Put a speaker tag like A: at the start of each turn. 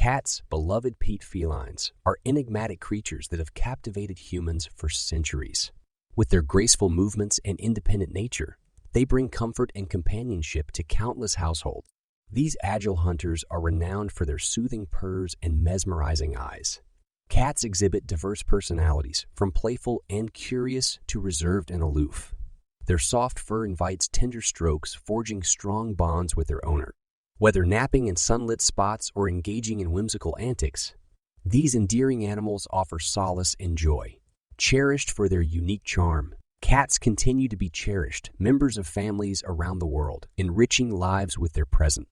A: Cats, beloved pet felines, are enigmatic creatures that have captivated humans for centuries. With their graceful movements and independent nature, they bring comfort and companionship to countless households. These agile hunters are renowned for their soothing purrs and mesmerizing eyes. Cats exhibit diverse personalities, from playful and curious to reserved and aloof. Their soft fur invites tender strokes, forging strong bonds with their owner. Whether napping in sunlit spots or engaging in whimsical antics, these endearing animals offer solace and joy. Cherished for their unique charm, cats continue to be cherished members of families around the world, enriching lives with their presence.